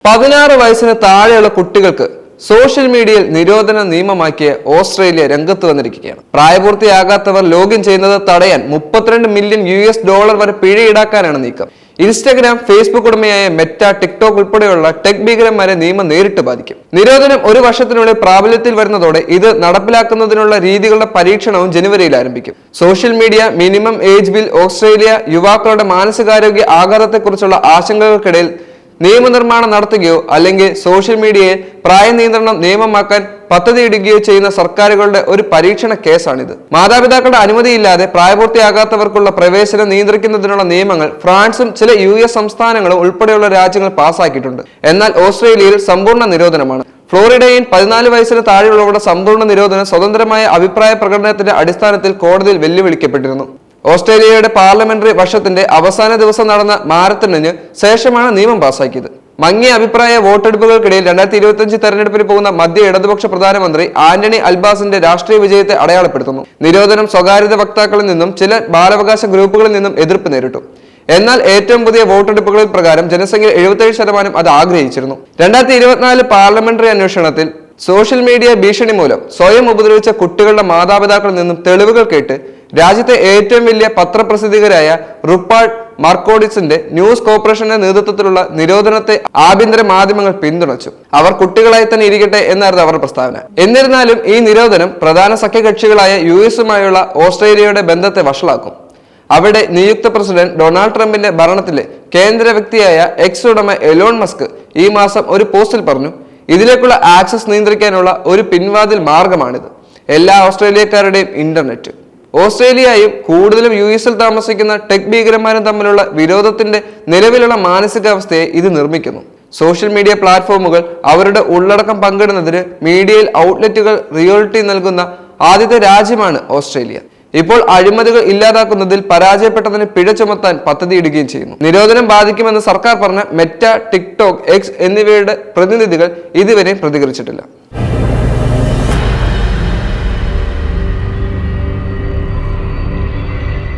16 വയസ്സിന് താഴെയുള്ള കുട്ടികൾക്ക് സോഷ്യൽ മീഡിയയിൽ നിരോധന നിയമമാക്കിയ ഓസ്ട്രേലിയ രംഗത്ത് വന്നിരിക്കുകയാണ്. പ്രായപൂർത്തിയാകാത്തവർ ലോഗിൻ ചെയ്യുന്നത് തടയാൻ $32 മില്യൺ വരെ പിഴ ഈടാക്കാനാണ് നീക്കം. ഇൻസ്റ്റഗ്രാം, ഫേസ്ബുക്ക് ഉടമയായ മെറ്റ, ടിക്ടോക്ക് ഉൾപ്പെടെയുള്ള ടെക് ഭീകരന്മാരെ നിയമം നേരിട്ട് ബാധിക്കും. നിരോധനം ഒരു വർഷത്തിനുള്ളിൽ പ്രാബല്യത്തിൽ വരുന്നതോടെ ഇത് നടപ്പിലാക്കുന്നതിനുള്ള രീതികളുടെ പരീക്ഷണവും ജനുവരിയിൽ ആരംഭിക്കും. Social media minimum age bill Australia യുവാക്കളുടെ മാനസികാരോഗ്യ ആഘാതത്തെക്കുറിച്ചുള്ള ആശങ്കകൾക്കിടയിൽ നിയമനിർമ്മാണം നടത്തുകയോ അല്ലെങ്കിൽ സോഷ്യൽ മീഡിയയിൽ പ്രായ നിയന്ത്രണം നിയമമാക്കാൻ പദ്ധതിയിടുകയോ ചെയ്യുന്ന സർക്കാരുകളുടെ ഒരു പരീക്ഷണ കേസാണിത്. മാതാപിതാക്കളുടെ അനുമതിയില്ലാതെ പ്രായപൂർത്തിയാകാത്തവർക്കുള്ള പ്രവേശനം നിയന്ത്രിക്കുന്നതിനുള്ള നിയമങ്ങൾ ഫ്രാൻസും ചില US സംസ്ഥാനങ്ങളും ഉൾപ്പെടെയുള്ള രാജ്യങ്ങൾ പാസാക്കിയിട്ടുണ്ട്. എന്നാൽ ഓസ്ട്രേലിയയിൽ സമ്പൂർണ്ണ നിരോധനമാണ്. ഫ്ലോറിഡയിൽ 14 വയസ്സിന് താഴെയുള്ളവരുടെ സമ്പൂർണ്ണ നിരോധനം സ്വതന്ത്രമായ അഭിപ്രായ പ്രകടനത്തിന്റെ അടിസ്ഥാനത്തിൽ കോടതിയിൽ വെല്ലുവിളിക്കപ്പെട്ടിരുന്നു. ഓസ്ട്രേലിയയുടെ പാർലമെന്ററി വർഷത്തിന്റെ അവസാന ദിവസം നടന്ന മാരത്തണിന് ശേഷമാണ് നിയമം പാസാക്കിയത്. മങ്ങിയ അഭിപ്രായ വോട്ടെടുപ്പുകൾക്കിടയിൽ 2025 തെരഞ്ഞെടുപ്പിന് പോകുന്ന മധ്യ ഇടതുപക്ഷ പ്രധാനമന്ത്രി ആന്റണി അൽബാസിന്റെ രാഷ്ട്രീയ വിജയത്തെ അടയാളപ്പെടുത്തുന്നു. നിരോധനം സ്വകാര്യത വക്താക്കളിൽ നിന്നും ചില ബാലാവകാശ ഗ്രൂപ്പുകളിൽ നിന്നും എതിർപ്പ് നേരിട്ടു. എന്നാൽ ഏറ്റവും പുതിയ വോട്ടെടുപ്പുകളിൽ പ്രകാരം ജനസംഖ്യ 77% അത് ആഗ്രഹിച്ചിരുന്നു. 2024 പാർലമെന്ററി അന്വേഷണത്തിൽ സോഷ്യൽ മീഡിയ ഭീഷണി മൂലം സ്വയം ഉപദ്രവിച്ച കുട്ടികളുടെ മാതാപിതാക്കളിൽ നിന്നും തെളിവുകൾ കേട്ട് രാജ്യത്തെ ഏറ്റവും വലിയ പത്രപ്രസിദ്ധീകരായ റുപ്പാർഡ് മാർക്കോഡിസിന്റെ ന്യൂസ് കോർപ്പറേഷന്റെ നേതൃത്വത്തിലുള്ള നിരോധനത്തെ ആഭ്യന്തര മാധ്യമങ്ങൾ പിന്തുണച്ചു. അവർ കുട്ടികളായി തന്നെ ഇരിക്കട്ടെ എന്നായിരുന്നു അവരുടെ പ്രസ്താവന. എന്നിരുന്നാലും ഈ നിരോധനം പ്രധാന സഖ്യകക്ഷികളായ US-ഉമായുള്ള ഓസ്ട്രേലിയയുടെ ബന്ധത്തെ വഷളാക്കും. അവിടെ നിയുക്ത പ്രസിഡന്റ് ഡൊണാൾഡ് ട്രംപിന്റെ ഭരണത്തിലെ കേന്ദ്ര വ്യക്തിയായ എക്സ് ഉടമ എലോൺ മസ്ക് ഈ മാസം ഒരു പോസ്റ്റിൽ പറഞ്ഞു, ഇതിലേക്കുള്ള ആക്സസ് നിയന്ത്രിക്കാനുള്ള ഒരു പിൻവാതിൽ മാർഗമാണിത്, എല്ലാ ഓസ്ട്രേലിയക്കാരുടെയും ഇന്റർനെറ്റ്. ഓസ്ട്രേലിയയും കൂടുതലും US-ൽ താമസിക്കുന്ന ടെക് ഭീകരന്മാരും തമ്മിലുള്ള വിരോധത്തിന്റെ നിലവിലുള്ള മാനസികാവസ്ഥയെ ഇത് നിർമ്മിക്കുന്നു. സോഷ്യൽ മീഡിയ പ്ലാറ്റ്ഫോമുകൾ അവരുടെ ഉള്ളടക്കം പങ്കിടുന്നതിന് മീഡിയയിൽ ഔട്ട്ലെറ്റുകൾ റിയോൾട്ടി നൽകുന്ന ആദ്യത്തെ രാജ്യമാണ് ഓസ്ട്രേലിയ. ഇപ്പോൾ അഴിമതികൾ ഇല്ലാതാക്കുന്നതിൽ പരാജയപ്പെട്ടതിന് പിഴ ചുമത്താൻ പദ്ധതിയിടുകയും ചെയ്യുന്നു. നിരോധനം ബാധിക്കുമെന്ന് സർക്കാർ പറഞ്ഞ മെറ്റ, ടിക്ടോക്ക്, എക്സ് എന്നിവയുടെ പ്രതിനിധികൾ ഇതുവരെ പ്രതികരിച്ചിട്ടില്ല.